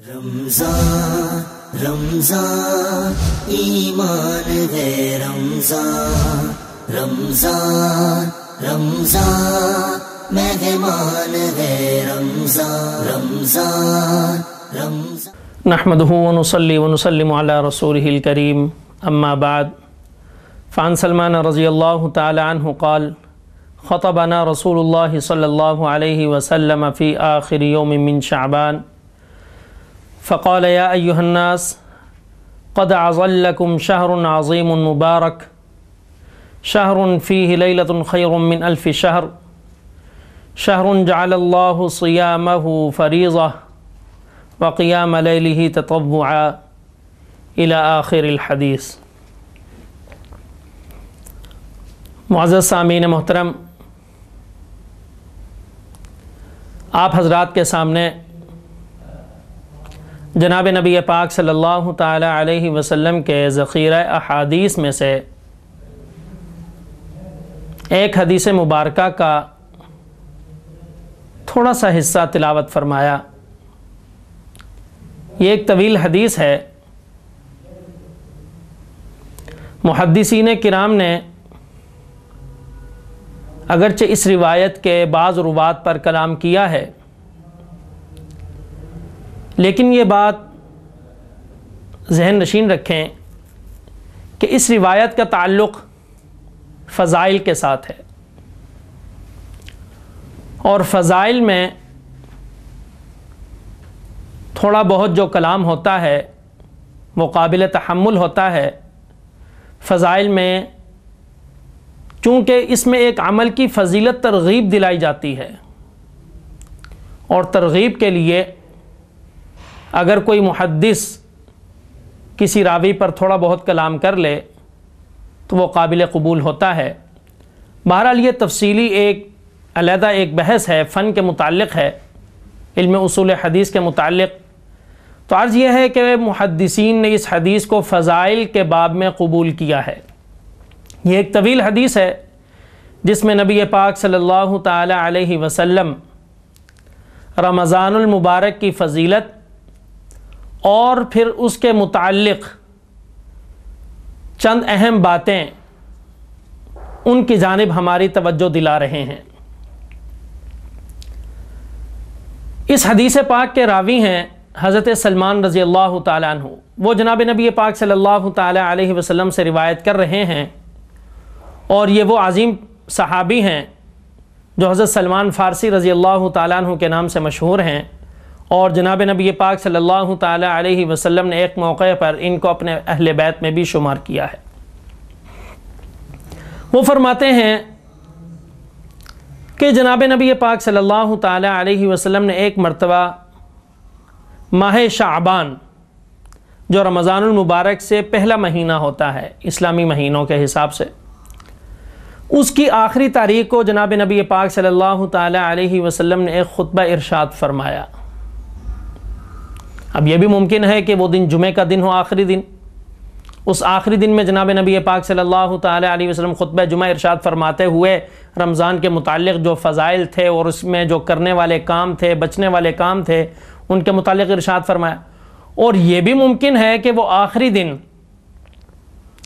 رمضان رمضان ایمان ہے رمضان رمضان رمضان مہمان ہے رمضان رمضان رمضان نحمده ونصلي ونسلم على رسوله الكريم اما بعد فعن سلمان رضی اللہ تعالی عنہ قال خطبنا رسول اللہ صلی اللہ علیہ وسلم فی آخر یوم من شعبان فقال یا ایہا الناس قد عظلکم شہر عظیم مبارک شہر فیہ لیلۃ خیر من الف شہر شہر جعل اللہ صیامہ فریضہ وقیام لیلہ تطوعا الی آخر الحدیث۔ معزز سامعین محترم، آپ حضرات کے سامنے جناب نبی پاک صلی اللہ تعالی علیہ وسلم کے ذخیرہ احادیث میں سے ایک حدیث مبارکہ کا تھوڑا سا حصہ تلاوت فرمایا۔ یہ ایک طویل حدیث ہے۔ محدثین کرام نے اگرچہ اس روایت کے بعض روات پر کلام کیا ہے، لیکن یہ بات ذہن نشین رکھیں کہ اس روایت کا تعلق فضائل کے ساتھ ہے، اور فضائل میں تھوڑا بہت جو کلام ہوتا ہے وہ قابل تحمل ہوتا ہے۔ فضائل میں چونکہ اس میں ایک عمل کی فضیلت ترغیب دلائی جاتی ہے، اور ترغیب کے لیے اگر کوئی محدث کسی راوی پر تھوڑا بہت کلام کر لے تو وہ قابل قبول ہوتا ہے۔ بہرحال یہ تفصیلی ایک علیحدہ ایک بحث ہے، فن کے متعلق ہے، علم اصول حدیث کے متعلق۔ تو عرض یہ ہے کہ محدثین نے اس حدیث کو فضائل کے باب میں قبول کیا ہے۔ یہ ایک طویل حدیث ہے جس میں نبی پاک صلی اللہ تعالی علیہ وسلم رمضان المبارک کی فضیلت اور پھر اس کے متعلق چند اہم باتیں ان کی جانب ہماری توجہ دلا رہے ہیں۔ اس حدیث پاک کے راوی ہیں حضرت سلمان رضی اللہ تعالیٰ عنہ۔ وہ جناب نبی پاک صلی اللہ تعالیٰ علیہ وسلم سے روایت کر رہے ہیں، اور یہ وہ عظیم صحابی ہیں جو حضرت سلمان فارسی رضی اللہ تعالیٰ عنہ کے نام سے مشہور ہیں، اور جناب نبی پاک صلی اللہ تعالیٰ علیہ وسلم نے ایک موقع پر ان کو اپنے اہل بیت میں بھی شمار کیا ہے۔ وہ فرماتے ہیں کہ جناب نبی پاک صلی اللہ تعالیٰ علیہ وسلم نے ایک مرتبہ ماہ شعبان، جو رمضان المبارک سے پہلا مہینہ ہوتا ہے اسلامی مہینوں کے حساب سے، اس کی آخری تاریخ کو جناب نبی پاک صلی اللہ تعالیٰ علیہ وسلم نے ایک خطبہ ارشاد فرمایا۔ اب یہ بھی ممکن ہے کہ وہ دن جمعہ کا دن ہو، آخری دن۔ اس آخری دن میں جناب نبی پاک صلی اللہ تعالیٰ علیہ وسلم خطبہ جمعہ ارشاد فرماتے ہوئے رمضان کے متعلق جو فضائل تھے اور اس میں جو کرنے والے کام تھے، بچنے والے کام تھے، ان کے متعلق ارشاد فرمایا۔ اور یہ بھی ممکن ہے کہ وہ آخری دن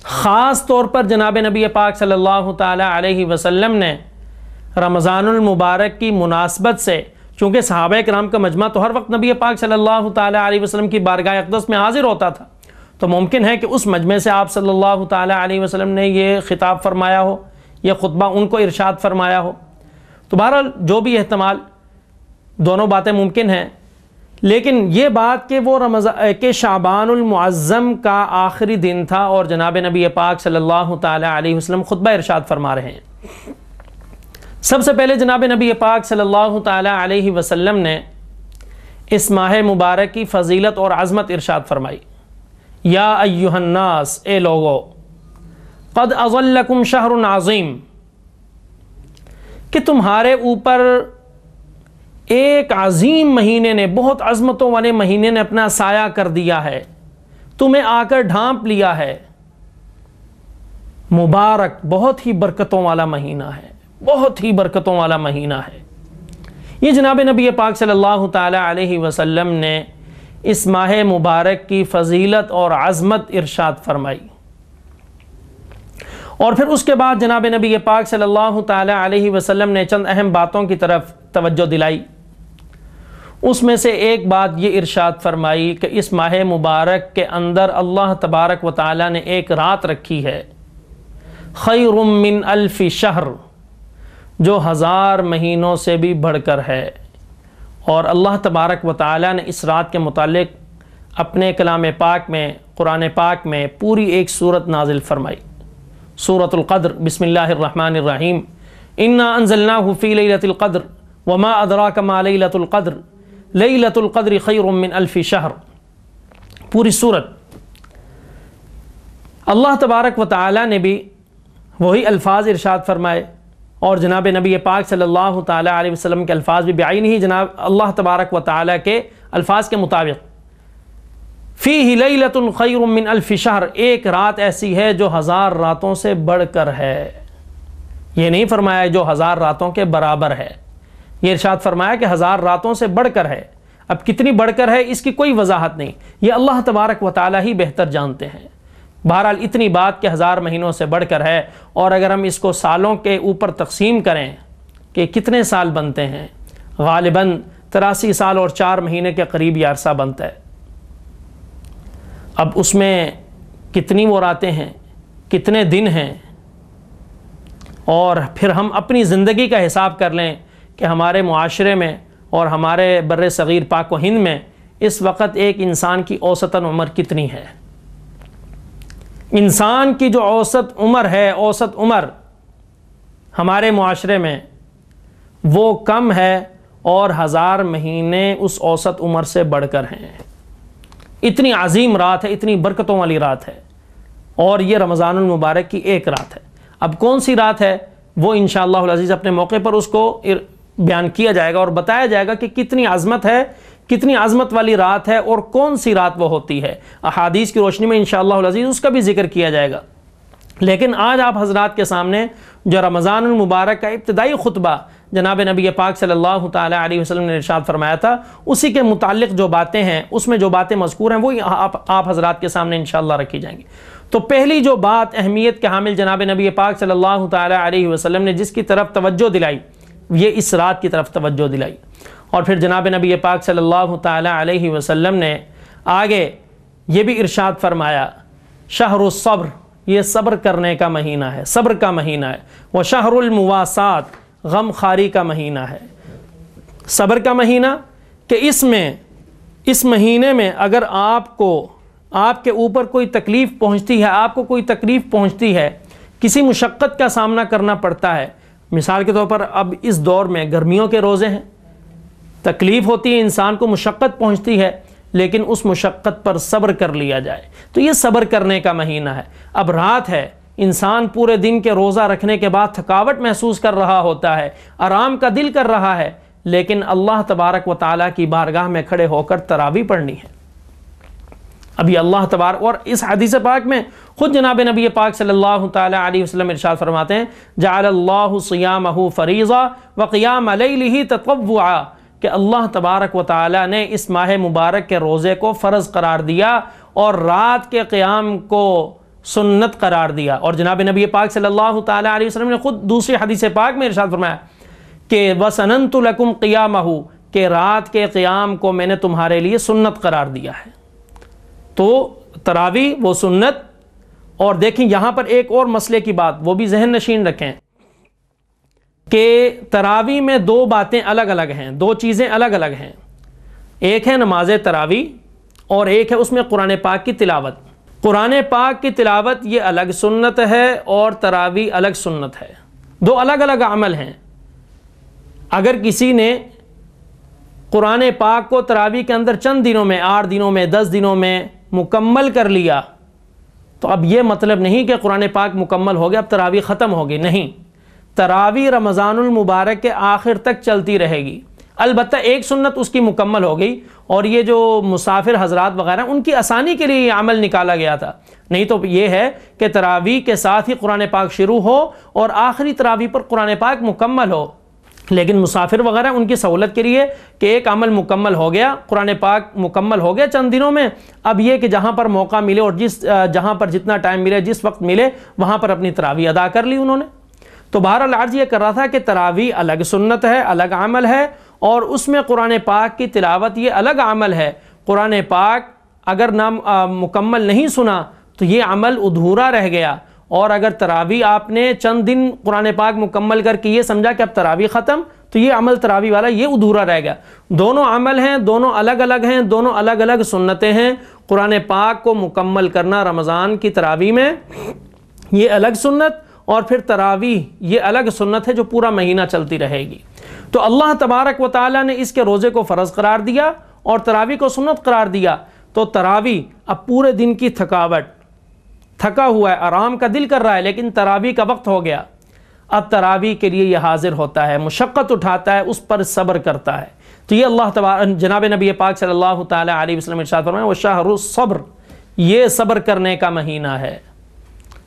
خاص طور پر جناب نبی پاک صلی اللہ تعالیٰ علیہ وسلم نے رمضان المبارک کی مناسبت سے، چونکہ صحابہ کرام کا مجمع تو ہر وقت نبی پاک صلی اللہ تعالیٰ علیہ وسلم کی بارگاہ اقدس میں حاضر ہوتا تھا، تو ممکن ہے کہ اس مجمع سے آپ صلی اللہ تعالیٰ علیہ وسلم نے یہ خطاب فرمایا ہو، یہ خطبہ ان کو ارشاد فرمایا ہو۔ تو بہرحال جو بھی احتمال، دونوں باتیں ممکن ہیں، لیکن یہ بات کہ وہ کہ شعبان المعظم کا آخری دن تھا اور جناب نبی پاک صلی اللہ تعالیٰ علیہ وسلم خطبہ ارشاد فرما رہے ہیں۔ سب سے پہلے جناب نبی پاک صلی اللہ تعالیٰ علیہ وسلم نے اس ماہ مبارک کی فضیلت اور عظمت ارشاد فرمائی۔ یا ایہا الناس، اے لوگو، قد اظلکم شہر عظیم، کہ تمہارے اوپر ایک عظیم مہینے نے، بہت عظمتوں والے مہینے نے اپنا سایہ کر دیا ہے، تمہیں آ کر ڈھانپ لیا ہے۔ مبارک، بہت ہی برکتوں والا مہینہ ہے، بہت ہی برکتوں والا مہینہ ہے۔ یہ جناب نبی پاک صلی اللہ تعالی علیہ وسلم نے اس ماہ مبارک کی فضیلت اور عظمت ارشاد فرمائی۔ اور پھر اس کے بعد جناب نبی پاک صلی اللہ تعالی علیہ وسلم نے چند اہم باتوں کی طرف توجہ دلائی۔ اس میں سے ایک بات یہ ارشاد فرمائی کہ اس ماہ مبارک کے اندر اللہ تبارک و تعالی نے ایک رات رکھی ہے، خیر من الف شہر، جو 1000 مہینوں سے بھی بڑھ کر ہے۔ اور اللہ تبارک و تعالی نے اس رات کے متعلق اپنے کلام پاک میں، قرآن پاک میں پوری ایک سورت نازل فرمائی، سورۃ القدر۔ بسم اللہ الرحمن الرحیم، انا انزلناہ فی لیلۃ القدر وما ادراک ما لیلۃ القدر لیلۃ القدر خیر من الف شہر۔ پوری سورت اللہ تبارک و تعالی نے بھی وہی الفاظ ارشاد فرمائے، اور جناب نبی پاک صلی اللہ تعالی علیہ وسلم کے الفاظ بھی بعین ہی جناب اللہ تبارک و تعالی کے الفاظ کے مطابق، فیہ لیلۃ خیر من الف شہر، ایک رات ایسی ہے جو 1000 راتوں سے بڑھ کر ہے۔ یہ نہیں فرمایا جو 1000 راتوں کے برابر ہے، یہ ارشاد فرمایا کہ 1000 راتوں سے بڑھ کر ہے۔ اب کتنی بڑھ کر ہے اس کی کوئی وضاحت نہیں، یہ اللہ تبارک و تعالی ہی بہتر جانتے ہیں۔ بہرحال اتنی بات کہ 1000 مہینوں سے بڑھ کر ہے، اور اگر ہم اس کو سالوں کے اوپر تقسیم کریں کہ کتنے سال بنتے ہیں، غالباً 83 سال اور 4 مہینے کے قریب یہ عرصہ بنتا ہے۔ اب اس میں کتنی وہ راتیں ہیں، کتنے دن ہیں، اور پھر ہم اپنی زندگی کا حساب کر لیں کہ ہمارے معاشرے میں اور ہمارے بر صغیر پاک و ہند میں اس وقت ایک انسان کی اوسطاً عمر کتنی ہے۔ انسان کی جو اوسط عمر ہے، اوسط عمر ہمارے معاشرے میں وہ کم ہے، اور 1000 مہینے اس اوسط عمر سے بڑھ کر ہیں۔ اتنی عظیم رات ہے، اتنی برکتوں والی رات ہے، اور یہ رمضان المبارک کی ایک رات ہے۔ اب کون سی رات ہے وہ انشاءاللہ العزیز اپنے موقع پر اس کو بیان کیا جائے گا اور بتایا جائے گا کہ کتنی عظمت ہے، کتنی عظمت والی رات ہے، اور کون سی رات وہ ہوتی ہے۔ احادیث کی روشنی میں انشاءاللہ العزیز اس کا بھی ذکر کیا جائے گا۔ لیکن آج آپ حضرات کے سامنے جو رمضان المبارک کا ابتدائی خطبہ جناب نبی پاک صلی اللہ تعالی علیہ وسلم نے ارشاد فرمایا تھا، اسی کے متعلق جو باتیں ہیں، اس میں جو باتیں مذکور ہیں، وہ آپ حضرات کے سامنے انشاءاللہ رکھی جائیں گی۔ تو پہلی جو بات اہمیت کے حامل جناب نبی پاک صلی اللہ تعالی علیہ وسلم نے جس کی طرف توجہ دلائی، یہ اس رات کی طرف توجہ دلائی۔ اور پھر جناب نبی پاک صلی اللہ تعالی علیہ وسلم نے آگے یہ بھی ارشاد فرمایا، شہر الصبر، یہ صبر کرنے کا مہینہ ہے، صبر کا مہینہ ہے، وہ شہر المواسات، غم خاری کا مہینہ ہے۔ صبر کا مہینہ کہ اس مہینے میں اگر آپ کے اوپر کوئی تکلیف پہنچتی ہے، آپ کو کوئی تکلیف پہنچتی ہے، کسی مشقت کا سامنا کرنا پڑتا ہے، مثال کے طور پر اب اس دور میں گرمیوں کے روزے ہیں، تکلیف ہوتی ہے، انسان کو مشقت پہنچتی ہے، لیکن اس مشقت پر صبر کر لیا جائے تو یہ صبر کرنے کا مہینہ ہے۔ اب رات ہے، انسان پورے دن کے روزہ رکھنے کے بعد تھکاوٹ محسوس کر رہا ہوتا ہے، آرام کا دل کر رہا ہے، لیکن اللہ تبارک و تعالیٰ کی بارگاہ میں کھڑے ہو کر تراویح پڑھنی ہے۔ ابھی اللہ تبارک، اور اس حدیث پاک میں خود جناب نبی پاک صلی اللہ تعالی علیہ وسلم ارشاد فرماتے ہیں، جعل اللہ صیامہ فریضہ وقیام لیلہ تطوعا، کہ اللہ تبارک و تعالی نے اس ماہ مبارک کے روزے کو فرض قرار دیا اور رات کے قیام کو سنت قرار دیا۔ اور جناب نبی پاک صلی اللہ تعالی علیہ وسلم نے خود دوسری حدیث پاک میں ارشاد فرمایا کہ وَسَنَنْتُ لَكُمْ قِيَامَهُ، کہ رات کے قیام کو میں نے تمہارے لیے سنت قرار دیا ہے۔ تو تراویح وہ سنت، اور دیکھیں یہاں پر ایک اور مسئلے کی بات وہ بھی ذہن نشین رکھیں کہ تراویح میں 2 باتیں الگ الگ ہیں، 2 چیزیں الگ الگ ہیں۔ ایک ہے نماز تراویح اور ایک ہے اس میں قرآن پاک کی تلاوت۔ قرآن پاک کی تلاوت یہ الگ سنت ہے اور تراویح الگ سنت ہے، 2 الگ الگ عمل ہیں۔ اگر کسی نے قرآن پاک کو تراویح کے اندر چند دنوں میں، 8 دنوں میں، 10 دنوں میں مکمل کر لیا، تو اب یہ مطلب نہیں کہ قرآن پاک مکمل ہو گیا، اب تراویح ختم ہوگی، نہیں، تراویح رمضان المبارک کے آخر تک چلتی رہے گی۔ البتہ ایک سنت اس کی مکمل ہو گئی، اور یہ جو مسافر حضرات وغیرہ ان کی آسانی کے لیے یہ عمل نکالا گیا تھا، نہیں تو یہ ہے کہ تراویح کے ساتھ ہی قرآن پاک شروع ہو اور آخری تراویح پر قرآن پاک مکمل ہو۔ لیکن مسافر وغیرہ ان کی سہولت کے لیے کہ ایک عمل مکمل ہو گیا، قرآن پاک مکمل ہو گیا چند دنوں میں، اب یہ کہ جہاں پر موقع ملے اور جہاں پر جتنا ٹائم ملے، جس وقت ملے، وہاں پر اپنی تراویح ادا کر لی انہوں نے۔ تو بہرحال عرض یہ کر رہا تھا کہ تراویح الگ سنت ہے، الگ عمل ہے، اور اس میں قرآن پاک کی تلاوت یہ الگ عمل ہے۔ قرآن پاک اگر نہ مکمل نہیں سنا تو یہ عمل ادھورا رہ گیا، اور اگر تراویح آپ نے چند دن قرآن پاک مکمل کر کے یہ سمجھا کہ اب تراویح ختم، تو یہ عمل تراویح والا یہ ادھورا رہ گیا۔ دونوں عمل ہیں، دونوں الگ الگ ہیں، دونوں الگ الگ سنتیں ہیں۔ قرآن پاک کو مکمل کرنا رمضان کی تراویح میں یہ الگ سنت، اور پھر تراویح یہ الگ سنت ہے جو پورا مہینہ چلتی رہے گی۔ تو اللہ تبارک و تعالیٰ نے اس کے روزے کو فرض قرار دیا اور تراویح کو سنت قرار دیا۔ تو تراویح اب پورے دن کی تھکاوٹ، تھکا ہوا ہے، آرام کا دل کر رہا ہے، لیکن تراویح کا وقت ہو گیا، اب تراویح کے لیے یہ حاضر ہوتا ہے، مشقت اٹھاتا ہے، اس پر صبر کرتا ہے۔ تو یہ اللہ تبارک جناب نبی پاک صلی اللہ تعالیٰ علیہ وسلم ارشاد فرمایا وَشَهْرُ الصَّبْرِ، یہ صبر کرنے کا مہینہ ہے۔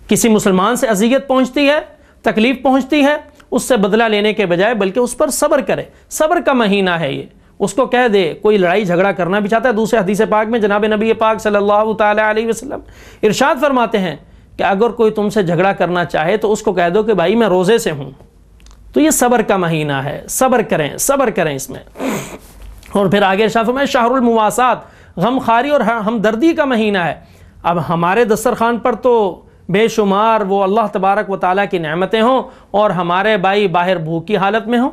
کسی مسلمان سے اذیت پہنچتی ہے، تکلیف پہنچتی ہے، اس سے بدلہ لینے کے بجائے بلکہ اس پر صبر کرے۔ صبر کا مہینہ ہے یہ، اس کو کہہ دے، کوئی لڑائی جھگڑا کرنا بھی چاہتا ہے۔ دوسرے حدیث پاک میں جناب نبی پاک صلی اللہ تعالیٰ علیہ وسلم ارشاد فرماتے ہیں کہ اگر کوئی تم سے جھگڑا کرنا چاہے تو اس کو کہہ دو کہ بھائی میں روزے سے ہوں۔ تو یہ صبر کا مہینہ ہے، صبر کریں، صبر کریں اس میں۔ اور پھر آگے ارشاد فرمایا شہر المواسات، غم خواری اور ہمدردی کا مہینہ ہے۔ اب ہمارے دسترخوان پر تو بے شمار وہ اللہ تبارک و تعالیٰ کی نعمتیں ہوں، اور ہمارے بھائی باہر بھوک کی حالت میں ہوں،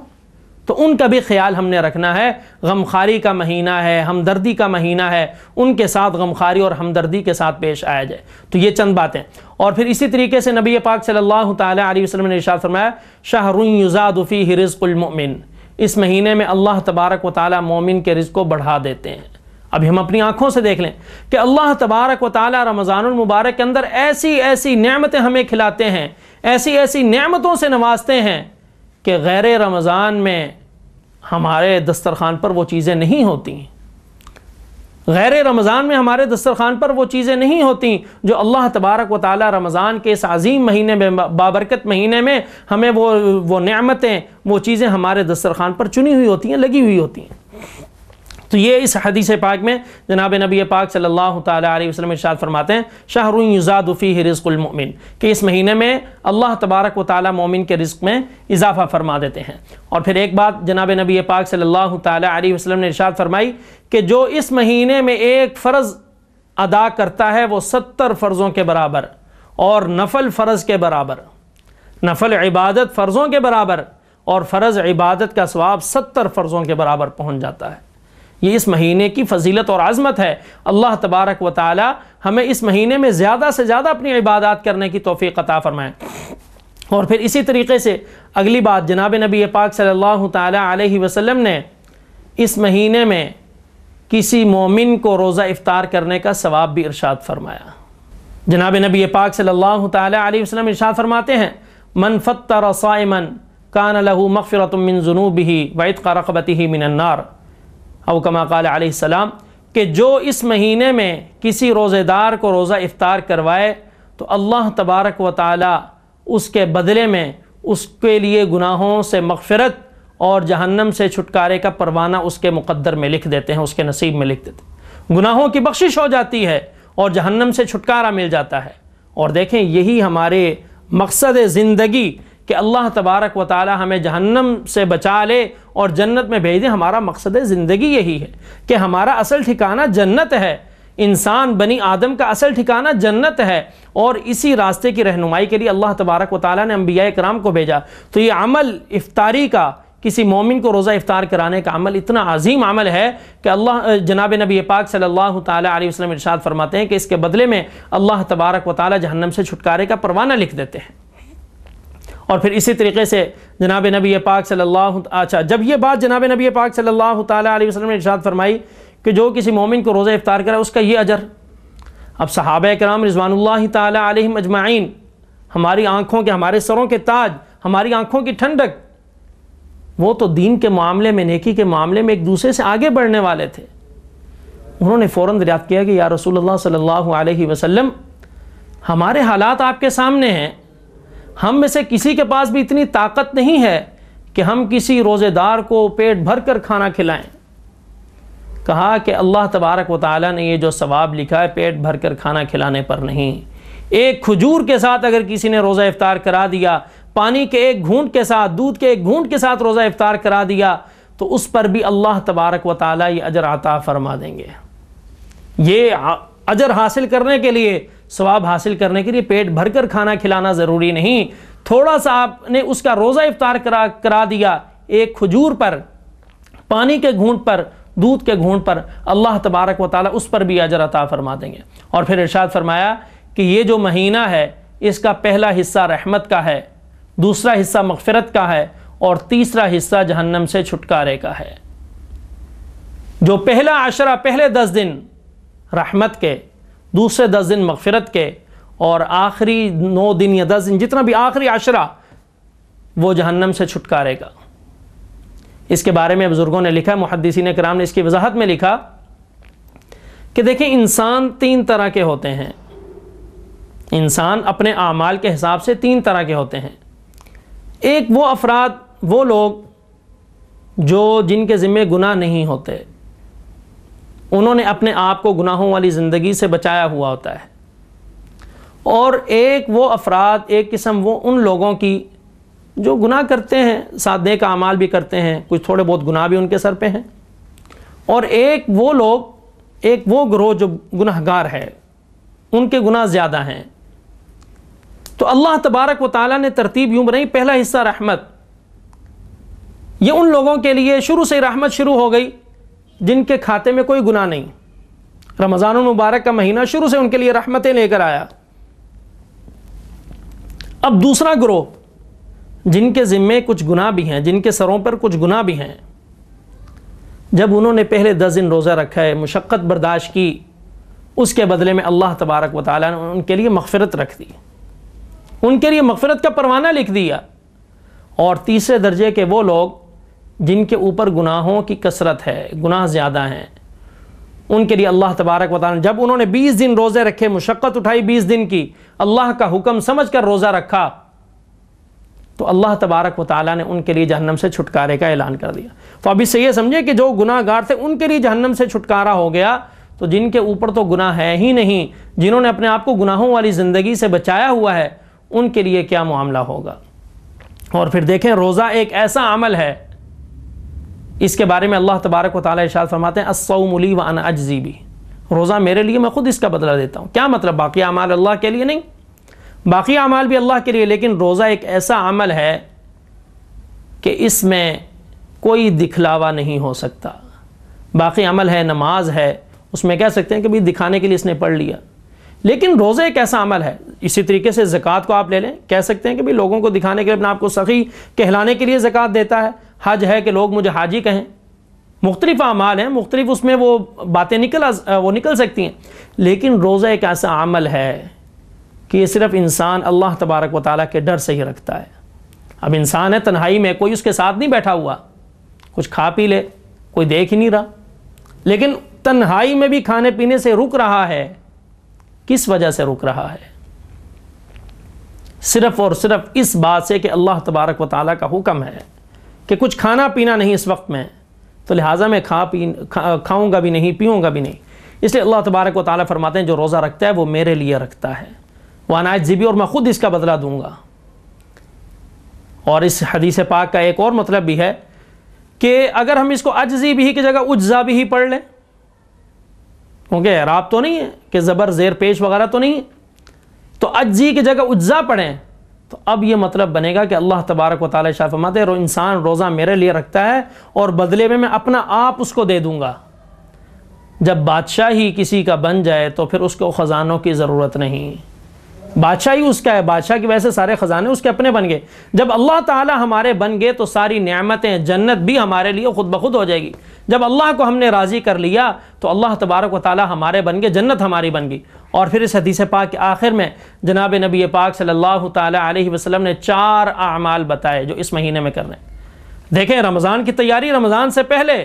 تو ان کا بھی خیال ہم نے رکھنا ہے۔ غمخواری کا مہینہ ہے، ہمدردی کا مہینہ ہے، ان کے ساتھ غمخواری اور ہمدردی کے ساتھ پیش آیا جائے۔ تو یہ چند باتیں۔ اور پھر اسی طریقے سے نبی پاک صلی اللہ تعالیٰ علیہ وسلم نے ارشاد فرمایا شہر یزاد فیہ رزق المؤمن، اس مہینے میں اللہ تبارک و تعالیٰ مومن کے رزق کو بڑھا دیتے ہیں۔ ابھی ہم اپنی آنکھوں سے دیکھ لیں کہ اللہ تبارک و تعالیٰ رمضان المبارک کے اندر ایسی ایسی نعمتیں ہمیں کھلاتے ہیں، ایسی ایسی نعمتوں سے نوازتے ہیں کہ غیر رمضان میں ہمارے دسترخوان پر وہ چیزیں نہیں ہوتی۔ غیر رمضان میں ہمارے دسترخوان پر وہ چیزیں نہیں ہوتی جو اللہ تبارک و تعالیٰ رمضان کے اس عظیم مہینے میں، بابرکت مہینے میں ہمیں وہ نعمتیں، وہ چیزیں ہمارے دسترخوان پر چنی ہوئی ہوتی ہیں، لگی ہوئی ہوتی ہیں۔ تو یہ اس حدیث پاک میں جناب نبی پاک صلی اللہ تعالیٰ علیہ وسلم ارشاد فرماتے ہیں شہر یزاد فیہ رزق المؤمن، کہ اس مہینے میں اللہ تبارک و تعالیٰ مومن کے رزق میں اضافہ فرما دیتے ہیں۔ اور پھر ایک بات جناب نبی پاک صلی اللہ تعالیٰ علیہ وسلم نے ارشاد فرمائی کہ جو اس مہینے میں ایک فرض ادا کرتا ہے وہ 70 فرضوں کے برابر، اور نفل فرض کے برابر، نفل عبادت فرضوں کے برابر، اور فرض عبادت کا ثواب 70 فرضوں کے برابر پہنچ جاتا ہے۔ یہ اس مہینے کی فضیلت اور عظمت ہے۔ اللہ تبارک و تعالی ہمیں اس مہینے میں زیادہ سے زیادہ اپنی عبادات کرنے کی توفیق عطا فرمائے۔ اور پھر اسی طریقے سے اگلی بات، جناب نبی پاک صلی اللہ تعالی علیہ وسلم نے اس مہینے میں کسی مومن کو روزہ افطار کرنے کا ثواب بھی ارشاد فرمایا۔ جناب نبی پاک صلی اللہ تعالی علیہ وسلم ارشاد فرماتے ہیں من فطر صائما کان له مغفرۃ من ذنوبہ وعتق رقبتہ من النار، او کما قال علیہ السلام، کہ جو اس مہینے میں کسی روزے دار کو روزہ افطار کروائے تو اللہ تبارک و تعالی اس کے بدلے میں اس کے لیے گناہوں سے مغفرت اور جہنم سے چھٹکارے کا پروانہ اس کے مقدر میں لکھ دیتے ہیں، اس کے نصیب میں لکھ دیتے ہیں۔ گناہوں کی بخشش ہو جاتی ہے اور جہنم سے چھٹکارا مل جاتا ہے۔ اور دیکھیں یہی ہمارے مقصد زندگی کہ اللہ تبارک و تعالی ہمیں جہنم سے بچا لے اور جنت میں بھیج دے، ہمارا مقصد زندگی یہی ہے کہ ہمارا اصل ٹھکانہ جنت ہے۔ انسان بنی آدم کا اصل ٹھکانہ جنت ہے، اور اسی راستے کی رہنمائی کے لیے اللہ تبارک و تعالی نے انبیاء کرام کو بھیجا۔ تو یہ عمل افطاری کا، کسی مومن کو روزہ افطار کرانے کا عمل اتنا عظیم عمل ہے کہ اللہ جناب نبی پاک صلی اللہ تعالی علیہ وسلم ارشاد فرماتے ہیں کہ اس کے بدلے میں اللہ تبارک و تعالی جہنم سے چھٹکارے کا پروانہ لکھ دیتے ہیں۔ اور پھر اسی طریقے سے جناب نبی پاک صلی اللہ جب یہ بات جناب نبی پاک صلی اللہ تعالی علیہ وسلم نے ارشاد فرمائی کہ جو کسی مومن کو روزہ افطار کرے اس کا یہ اجر، اب صحابہ کرام رضوان اللہ تعالی علیہم اجمعین، ہماری آنکھوں کے، ہمارے سروں کے تاج، ہماری آنکھوں کی ٹھنڈک، وہ تو دین کے معاملے میں، نیکی کے معاملے میں ایک دوسرے سے آگے بڑھنے والے تھے۔ انہوں نے فوراً دریافت کیا کہ یا رسول اللہ صلی اللہ علیہ وسلم، ہمارے حالات آپ کے سامنے ہیں، ہم میں سے کسی کے پاس بھی اتنی طاقت نہیں ہے کہ ہم کسی روزے دار کو پیٹ بھر کر کھانا کھلائیں. کہا کہ اللہ تبارک و تعالیٰ نے یہ جو ثواب لکھا ہے پیٹ بھر کر کھانا کھلانے پر نہیں. ایک کھجور کے ساتھ اگر کسی نے روزہ افطار کرا دیا، پانی کے ایک گھونٹ کے ساتھ، دودھ کے ایک گھونٹ کے ساتھ روزہ افطار کرا دیا، تو اس پر بھی اللہ تبارک و تعالیٰ یہ اجر عطا فرما دیں گے. یہ اجر حاصل کرنے کے لیے، ثواب حاصل کرنے کے لیے پیٹ بھر کر کھانا کھلانا ضروری نہیں. تھوڑا سا آپ نے اس کا روزہ افطار کرا دیا، ایک کھجور پر، پانی کے گھونٹ پر، دودھ کے گھونٹ پر، اللہ تبارک و تعالیٰ اس پر بھی اجر عطا فرما دیں گے. اور پھر ارشاد فرمایا کہ یہ جو مہینہ ہے اس کا پہلا حصہ رحمت کا ہے، دوسرا حصہ مغفرت کا ہے، اور تیسرا حصہ جہنم سے چھٹکارے کا ہے. جو پہلا عشرہ، پہلے 10 دن رحمت کے، دوسرے 10 دن مغفرت کے، اور آخری 9 دن یا 10 دن جتنا بھی آخری عشرہ وہ جہنم سے چھٹکارے کا. اس کے بارے میں بزرگوں نے لکھا، محدثین کرام نے اس کی وضاحت میں لکھا کہ دیکھیں انسان 3 طرح کے ہوتے ہیں. انسان اپنے اعمال کے حساب سے 3 طرح کے ہوتے ہیں. ایک وہ افراد، وہ لوگ جو جن کے ذمہ گناہ نہیں ہوتے، انہوں نے اپنے آپ کو گناہوں والی زندگی سے بچایا ہوا ہوتا ہے. اور ایک وہ افراد، ایک قسم وہ ان لوگوں کی جو گناہ کرتے ہیں، ساتھ نیک اعمال بھی کرتے ہیں، کچھ تھوڑے بہت گناہ بھی ان کے سر پہ ہیں. اور ایک وہ لوگ، ایک وہ گروہ جو گناہگار ہے، ان کے گناہ زیادہ ہیں. تو اللہ تبارک و تعالیٰ نے ترتیب یوں بنائی، پہلا حصہ رحمت، یہ ان لوگوں کے لیے شروع سے رحمت شروع ہو گئی جن کے کھاتے میں کوئی گناہ نہیں. رمضان المبارک کا مہینہ شروع سے ان کے لیے رحمتیں لے کر آیا. اب دوسرا گروہ جن کے ذمے کچھ گناہ بھی ہیں، جن کے سروں پر کچھ گناہ بھی ہیں، جب انہوں نے پہلے 10 دن روزہ رکھا ہے، مشقت برداشت کی، اس کے بدلے میں اللہ تبارک و تعالیٰ نے ان کے لیے مغفرت رکھ دی، ان کے لیے مغفرت کا پروانہ لکھ دیا. اور تیسرے درجے کے وہ لوگ جن کے اوپر گناہوں کی کثرت ہے، گناہ زیادہ ہیں، ان کے لیے اللہ تبارک و تعالیٰ نے جب انہوں نے 20 دن روزے رکھے، مشقت اٹھائی 20 دن کی، اللہ کا حکم سمجھ کر روزہ رکھا، تو اللہ تبارک و تعالیٰ نے ان کے لیے جہنم سے چھٹکارے کا اعلان کر دیا. تو اب اس سے یہ سمجھے کہ جو گناہ گار تھے ان کے لیے جہنم سے چھٹکارا ہو گیا. تو جن کے اوپر تو گناہ ہے ہی نہیں، جنہوں نے اپنے آپ کو گناہوں والی زندگی سے بچایا ہوا ہے، ان کے لیے کیا معاملہ ہوگا. اور پھر دیکھیں روزہ ایک ایسا عمل ہے، اس کے بارے میں اللہ تبارک و تعالیٰ ارشاد فرماتے ہیں الصوم لی وانا اجزی بہ، روزہ میرے لیے، میں خود اس کا بدلہ دیتا ہوں. کیا مطلب؟ باقی اعمال اللہ کے لیے نہیں، باقی اعمال بھی اللہ کے لیے، لیکن روزہ ایک ایسا عمل ہے کہ اس میں کوئی دکھلاوا نہیں ہو سکتا. باقی عمل ہے، نماز ہے، اس میں کہہ سکتے ہیں کہ بھی دکھانے کے لیے اس نے پڑھ لیا، لیکن روزہ ایک ایسا عمل ہے. اسی طریقے سے زکوٰۃ کو آپ لے لیں، کہہ سکتے ہیں کہ بھی لوگوں کو دکھانے کے لیے، اپنے آپ کو سخی کہلانے کے لیے زکوٰۃ دیتا ہے. حج ہے کہ لوگ مجھے حاجی کہیں. مختلف اعمال ہیں، مختلف اس میں وہ باتیں نکل سکتی ہیں، لیکن روزہ ایک ایسا عمل ہے کہ یہ صرف انسان اللہ تبارک و تعالیٰ کے ڈر سے ہی رکھتا ہے. اب انسان ہے تنہائی میں، کوئی اس کے ساتھ نہیں بیٹھا ہوا، کچھ کھا پی لے، کوئی دیکھ ہی نہیں رہا، لیکن تنہائی میں بھی کھانے پینے سے رک رہا ہے. کس وجہ سے رک رہا ہے؟ صرف اور صرف اس بات سے کہ اللہ تبارک و تعالیٰ کا حکم ہے کہ کچھ کھانا پینا نہیں اس وقت میں، تو لہٰذا میں کھاؤں گا بھی نہیں، پیوں گا بھی نہیں. اس لیے اللہ تبارک و تعالیٰ فرماتے ہیں جو روزہ رکھتا ہے وہ میرے لیے رکھتا ہے، وَأَنَا أَجْزِي بِهِ، اور میں خود اس کا بدلہ دوں گا. اور اس حدیث پاک کا ایک اور مطلب بھی ہے کہ اگر ہم اس کو اجزی بھی کی جگہ اجزا بھی پڑھ لیں، کیونکہ اعراب تو نہیں ہے کہ زبر زیر پیش وغیرہ تو نہیں ہے، تو اجزی کی جگہ اجزا پڑھیں، تو اب یہ مطلب بنے گا کہ اللہ تبارک و تعالیٰ شاہ فرماتے ہیں انسان روزہ میرے لیے رکھتا ہے اور بدلے میں اپنا آپ اس کو دے دوں گا. جب بادشاہی کسی کا بن جائے تو پھر اس کو خزانوں کی ضرورت نہیں، بادشاہی اس کا ہے، بادشاہ کی وجہ سے سارے خزانے اس کے اپنے بن گئے. جب اللہ تعالیٰ ہمارے بن گئے تو ساری نعمتیں، جنت بھی ہمارے لیے خود بخود ہو جائے گی. جب اللہ کو ہم نے راضی کر لیا تو اللہ تبارک و تعالیٰ ہمارے بن گئے، جنت ہماری بن گئی. اور پھر اس حدیث پاک کے آخر میں جناب نبی پاک صلی اللہ تعالیٰ علیہ وسلم نے 4 اعمال بتائے جو اس مہینے میں کرنے. دیکھیں رمضان کی تیاری، رمضان سے پہلے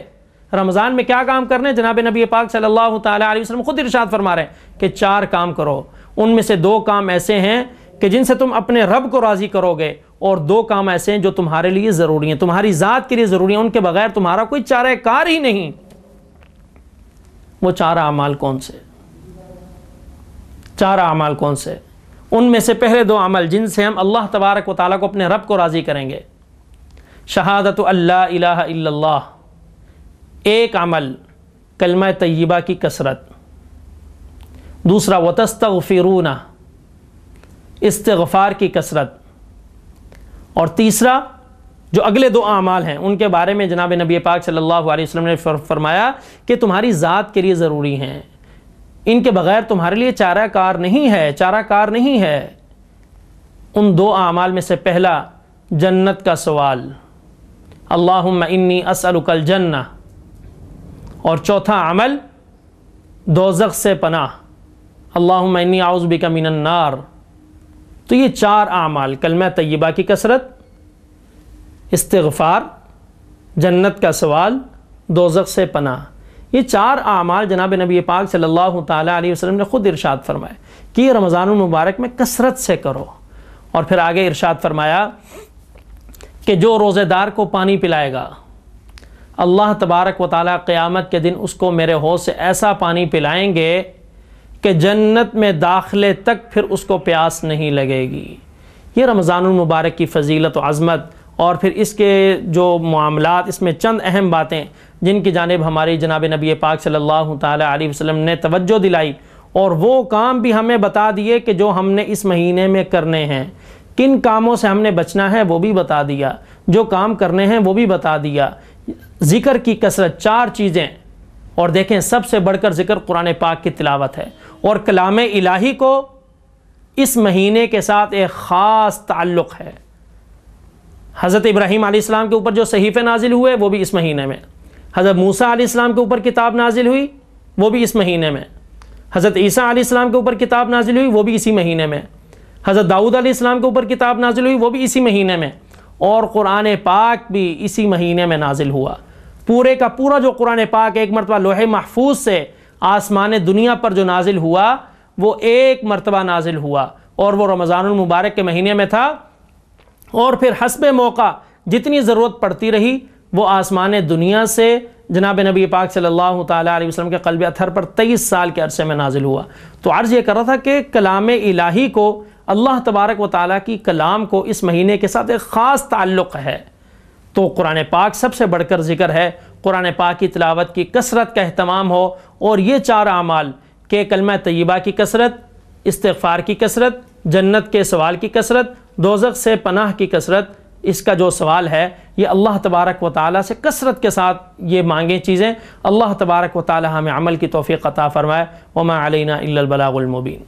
رمضان میں کیا کام کرنے، جناب نبی پاک صلی اللہ تعالیٰ علیہ وسلم خود ارشاد فرما رہے ہیں کہ 4 کام کرو. ان میں سے 2 کام ایسے ہیں کہ جن سے تم اپنے رب کو راضی کرو گے، اور 2 کام ایسے ہیں جو تمہارے لیے ضروری ہیں، تمہاری ذات کے لیے ضروری ہیں، ان کے بغیر تمہارا کوئی چارہ کار ہی نہیں۔ وہ 4 اعمال کون سے؟ 4 اعمال کون سے؟ ان میں سے پہلے 2 عمل جن سے ہم اللہ تبارک و تعالیٰ کو، اپنے رب کو راضی کریں گے، شہادت اللہ الہ الا اللہ، ایک عمل کلمہ طیبہ کی کثرت، دوسرا وتستغفرون، استغفار کی کثرت، اور تیسرا جو اگلے 2 اعمال ہیں ان کے بارے میں جناب نبی پاک صلی اللہ علیہ وسلم نے فرمایا کہ تمہاری ذات کے لیے ضروری ہیں، ان کے بغیر تمہارے لیے چارہ کار نہیں ہے۔ ان 2 اعمال میں سے پہلا جنت کا سوال، اللہم انی اسألک الجنہ، اور چوتھا عمل دوزخ سے پناہ، اللہم انی اعوذ بک من النار۔ تو یہ 4 اعمال، کلمہ طیبہ کی کثرت، استغفار، جنت کا سوال، دوزخ سے پناہ، یہ 4 اعمال جناب نبی پاک صلی اللہ تعالیٰ علیہ وسلم نے خود ارشاد فرمایا کہ یہ رمضان المبارک میں کثرت سے کرو۔ اور پھر آگے ارشاد فرمایا کہ جو روزے دار کو پانی پلائے گا، اللہ تبارک و تعالیٰ قیامت کے دن اس کو میرے حوض سے ایسا پانی پلائیں گے کہ جنت میں داخلے تک پھر اس کو پیاس نہیں لگے گی۔ یہ رمضان المبارک کی فضیلت و عظمت، اور پھر اس کے جو معاملات، اس میں چند اہم باتیں جن کی جانب ہماری جناب نبی پاک صلی اللہ تعالیٰ علیہ وسلم نے توجہ دلائی، اور وہ کام بھی ہمیں بتا دیے کہ جو ہم نے اس مہینے میں کرنے ہیں، کن کاموں سے ہم نے بچنا ہے وہ بھی بتا دیا، جو کام کرنے ہیں وہ بھی بتا دیا۔ ذکر کی کثرت، 4 چیزیں، اور دیکھیں سب سے بڑھ کر ذکر قرآن پاک کی تلاوت ہے، اور کلام الہی کو اس مہینے کے ساتھ ایک خاص تعلق ہے۔ حضرت ابراہیم علیہ السلام کے اوپر جو صحیفے نازل ہوئے وہ بھی اس مہینے میں، حضرت موسیٰ علیہ السلام کے اوپر کتاب نازل ہوئی وہ بھی اس مہینے میں، حضرت عیسیٰ علیہ السلام کے اوپر کتاب نازل ہوئی وہ بھی اسی مہینے میں، حضرت داؤد علیہ السلام کے اوپر کتاب نازل ہوئی وہ بھی اسی مہینے میں، اور قرآن پاک بھی اسی مہینے میں نازل ہوا۔ پورے کا پورا جو قرآن پاک ایک مرتبہ لوح محفوظ سے آسمان دنیا پر جو نازل ہوا وہ ایک مرتبہ نازل ہوا، اور وہ رمضان المبارک کے مہینے میں تھا، اور پھر حسب موقع جتنی ضرورت پڑتی رہی وہ آسمان دنیا سے جناب نبی پاک صلی اللہ تعالیٰ علیہ وسلم کے قلب اطہر پر 23 سال کے عرصے میں نازل ہوا۔ تو عرض یہ کر رہا تھا کہ کلام الہی کو، اللہ تبارک و تعالیٰ کی کلام کو اس مہینے کے ساتھ ایک خاص تعلق ہے، تو قرآن پاک سب سے بڑھ کر ذکر ہے، قرآن پاک کی تلاوت کی کثرت کا اہتمام ہو، اور یہ 4 اعمال کہ کلمہ طیبہ کی کثرت، استغفار کی کثرت، جنت کے سوال کی کثرت، دوزخ سے پناہ کی کثرت، اس کا جو سوال ہے یہ اللہ تبارک و تعالیٰ سے کثرت کے ساتھ یہ مانگیں چیزیں، اللہ تبارک و تعالیٰ ہمیں عمل کی توفیق عطا فرمائے۔ وما علینا الا البلاغ المبین۔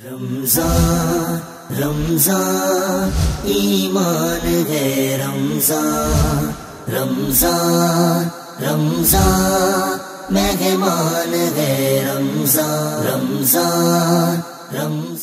رمضان رمضان ایمان ہے، رمضان رمضان رمضان مہمان ہے، رمضان رمضان رمضان